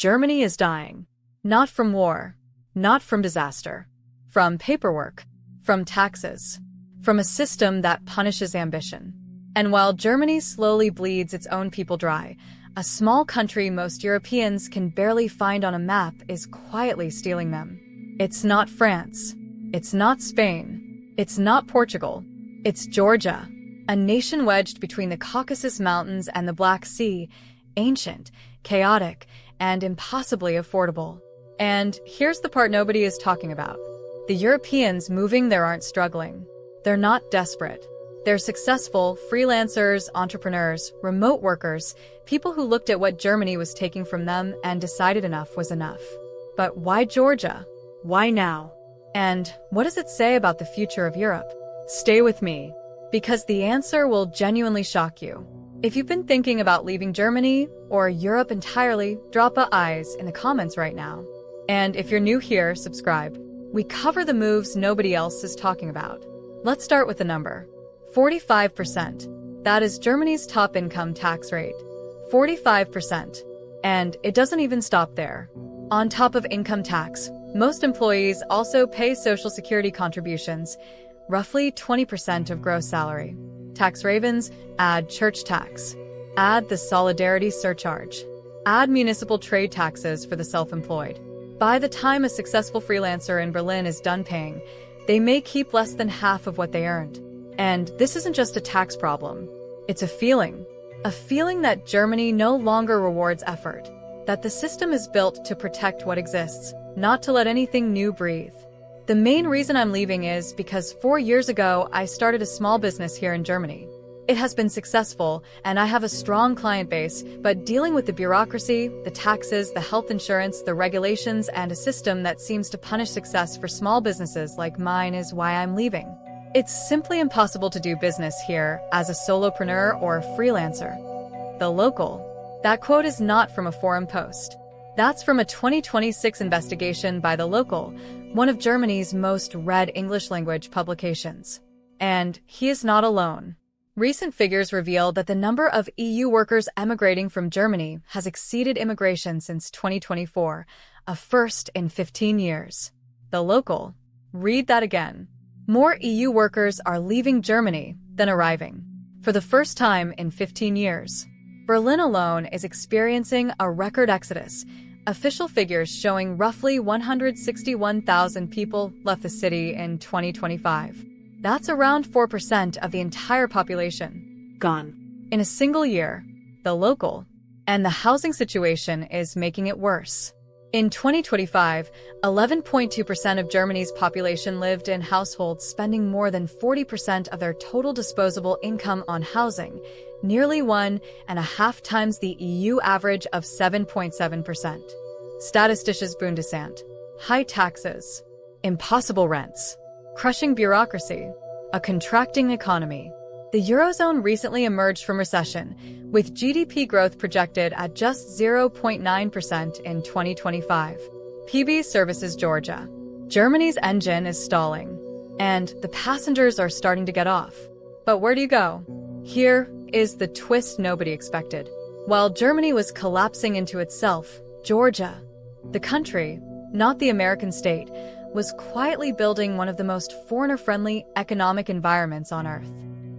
Germany is dying. Not from war, not from disaster, from paperwork, from taxes, from a system that punishes ambition. And while Germany slowly bleeds its own people dry, a small country most Europeans can barely find on a map is quietly stealing them. It's not France. It's not Spain. It's not Portugal. It's Georgia, a nation wedged between the Caucasus Mountains and the Black Sea, ancient, chaotic, and impossibly affordable. And here's the part nobody is talking about. The Europeans moving there aren't struggling. They're not desperate. They're successful freelancers, entrepreneurs, remote workers, people who looked at what Germany was taking from them and decided enough was enough. But why Georgia? Why now? And what does it say about the future of Europe? Stay with me, because the answer will genuinely shock you. If you've been thinking about leaving Germany or Europe entirely, drop a eyes in the comments right now. And if you're new here, subscribe. We cover the moves nobody else is talking about. Let's start with the number. 45%. That is Germany's top income tax rate. 45%. And it doesn't even stop there. On top of income tax, most employees also pay Social Security contributions, roughly 20% of gross salary. Tax havens, add church tax. Add the solidarity surcharge. Add municipal trade taxes for the self-employed. By the time a successful freelancer in Berlin is done paying, they may keep less than half of what they earned. And this isn't just a tax problem. It's a feeling that Germany no longer rewards effort, that the system is built to protect what exists, not to let anything new breathe. The main reason I'm leaving is because 4 years ago, I started a small business here in Germany. It has been successful, and I have a strong client base, but dealing with the bureaucracy, the taxes, the health insurance, the regulations, and a system that seems to punish success for small businesses like mine is why I'm leaving. It's simply impossible to do business here as a solopreneur or a freelancer. The local. That quote is not from a forum post. That's from a 2026 investigation by The Local, one of Germany's most read English-language publications. And he is not alone. Recent figures reveal that the number of EU workers emigrating from Germany has exceeded immigration since 2024, a first in 15 years. The Local. Read that again. More EU workers are leaving Germany than arriving. For the first time in 15 years. Berlin alone is experiencing a record exodus, official figures showing roughly 161,000 people left the city in 2025. That's around 4% of the entire population. Gone. In a single year. The Local. And the housing situation is making it worse. In 2025, 11.2% of Germany's population lived in households spending more than 40% of their total disposable income on housing, nearly 1.5 times the EU average of 7.7%. Statistisches Bundesamt. High taxes. Impossible rents. Crushing bureaucracy. A contracting economy. The Eurozone recently emerged from recession, with GDP growth projected at just 0.9% in 2025. PB services Georgia. Germany's engine is stalling, and the passengers are starting to get off. But where do you go? Here is the twist nobody expected. While Germany was collapsing into itself, Georgia, the country, not the American state, was quietly building one of the most foreigner-friendly economic environments on Earth.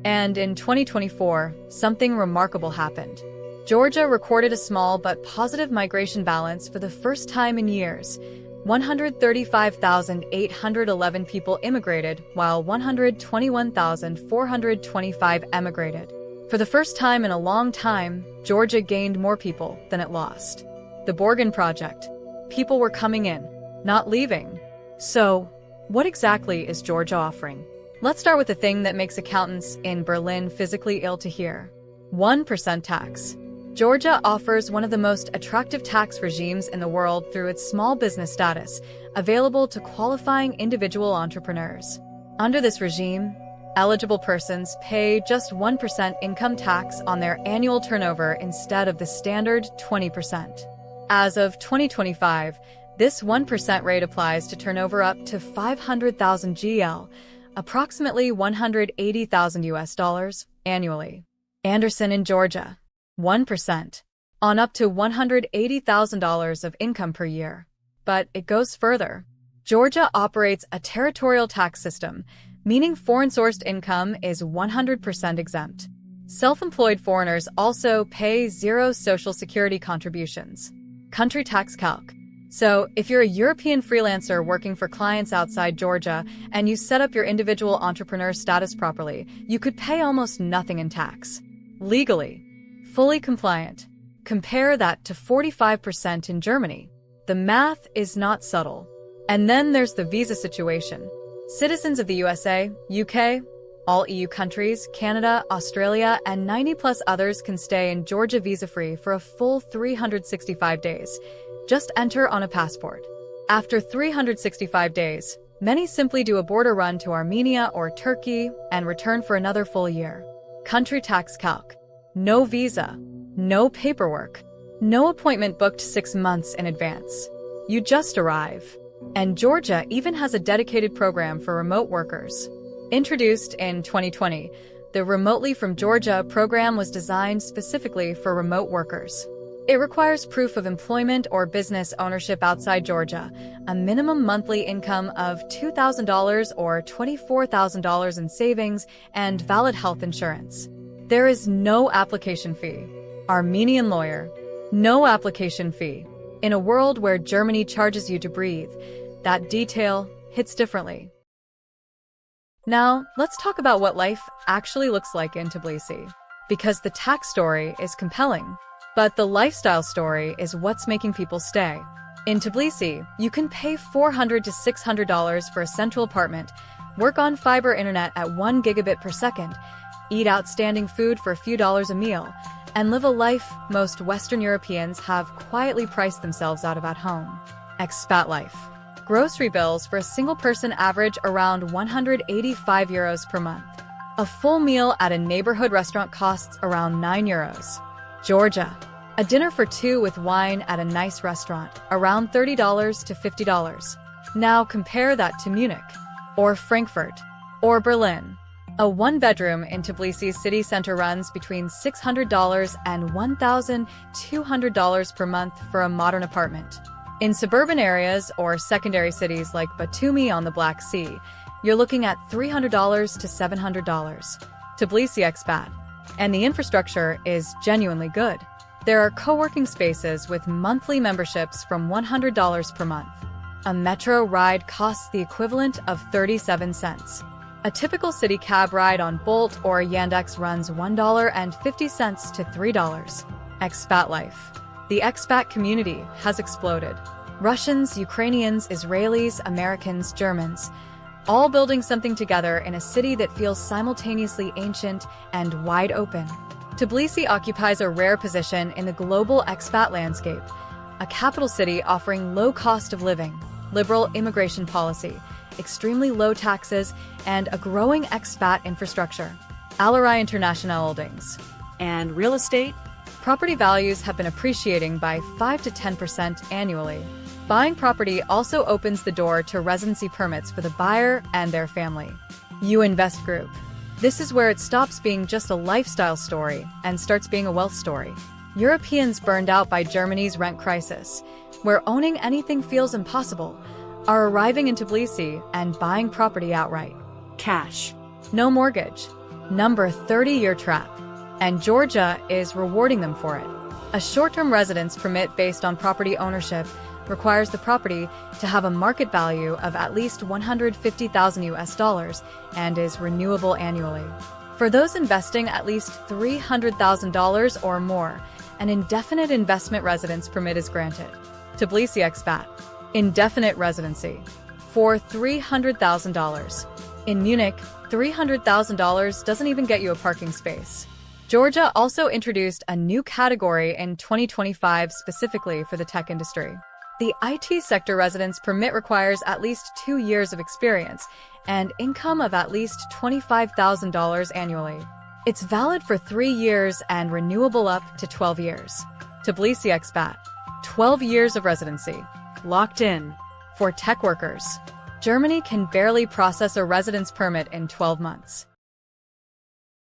And in 2024, something remarkable happened. Georgia recorded a small but positive migration balance for the first time in years. 135,811 people immigrated, while 121,425 emigrated. For the first time in a long time, Georgia gained more people than it lost. The Borgen Project. People were coming in, not leaving. So, what exactly is Georgia offering? Let's start with the thing that makes accountants in Berlin physically ill to hear. 1% tax. Georgia offers one of the most attractive tax regimes in the world through its small business status, available to qualifying individual entrepreneurs. Under this regime, eligible persons pay just 1% income tax on their annual turnover instead of the standard 20%. As of 2025, this 1% rate applies to turnover up to 500,000 GL, approximately $180,000 annually. Anderson in Georgia. 1%. on up to $180,000 of income per year. But it goes further. Georgia operates a territorial tax system, meaning foreign-sourced income is 100% exempt. Self-employed foreigners also pay zero Social Security contributions. Country tax calc. So, if you're a European freelancer working for clients outside Georgia and you set up your individual entrepreneur status properly, you could pay almost nothing in tax. Legally. Fully compliant. Compare that to 45% in Germany. The math is not subtle. And then there's the visa situation. Citizens of the USA, UK, all EU countries, Canada, Australia, and 90+ others can stay in Georgia visa-free for a full 365 days. Just enter on a passport. After 365 days, many simply do a border run to Armenia or Turkey and return for another full year. Country tax calc. No visa. No paperwork. No appointment booked 6 months in advance. You just arrive. And Georgia even has a dedicated program for remote workers. Introduced in 2020, the Remotely from Georgia program was designed specifically for remote workers. It requires proof of employment or business ownership outside Georgia, a minimum monthly income of $2,000 or $24,000 in savings, and valid health insurance. There is no application fee. Armenian lawyer. No application fee. In a world where Germany charges you to breathe, that detail hits differently. Now, let's talk about what life actually looks like in Tbilisi. Because the tax story is compelling, but the lifestyle story is what's making people stay. In Tbilisi, you can pay $400 to $600 for a central apartment, work on fiber internet at 1 gigabit per second, eat outstanding food for a few dollars a meal, and live a life most Western Europeans have quietly priced themselves out of at home. Expat life. Grocery bills for a single person average around 185 euros per month. A full meal at a neighborhood restaurant costs around 9 euros. Georgia. A dinner for two with wine at a nice restaurant, around $30 to $50. Now compare that to Munich, or Frankfurt, or Berlin. A one-bedroom in Tbilisi's city center runs between $600 and $1,200 per month for a modern apartment. In suburban areas or secondary cities like Batumi on the Black Sea, you're looking at $300 to $700. Tbilisi expat. And the infrastructure is genuinely good. There are co-working spaces with monthly memberships from $100 per month. A metro ride costs the equivalent of 37 cents. A typical city cab ride on Bolt or Yandex runs $1.50 to $3. Expat life. The expat community has exploded. Russians, Ukrainians, Israelis, Americans, Germans, all building something together in a city that feels simultaneously ancient and wide open. Tbilisi occupies a rare position in the global expat landscape, a capital city offering low cost of living, liberal immigration policy, extremely low taxes, and a growing expat infrastructure. Alarai International Holdings. And real estate? Property values have been appreciating by 5 to 10% annually. Buying property also opens the door to residency permits for the buyer and their family. You Invest Group. This is where it stops being just a lifestyle story and starts being a wealth story. Europeans burned out by Germany's rent crisis, where owning anything feels impossible, are arriving in Tbilisi and buying property outright. Cash. No mortgage. Number 30-year trap. And Georgia is rewarding them for it. A short-term residence permit based on property ownership requires the property to have a market value of at least $150,000 and is renewable annually. For those investing at least $300,000 or more, an indefinite investment residence permit is granted. Tbilisi expat. Indefinite residency. For $300,000. In Munich, $300,000 doesn't even get you a parking space. Georgia also introduced a new category in 2025 specifically for the tech industry. The IT sector residence permit requires at least 2 years of experience and income of at least $25,000 annually. It's valid for 3 years and renewable up to 12 years. Tbilisi expat. 12 years of residency. Locked in. For tech workers. Germany can barely process a residence permit in 12 months.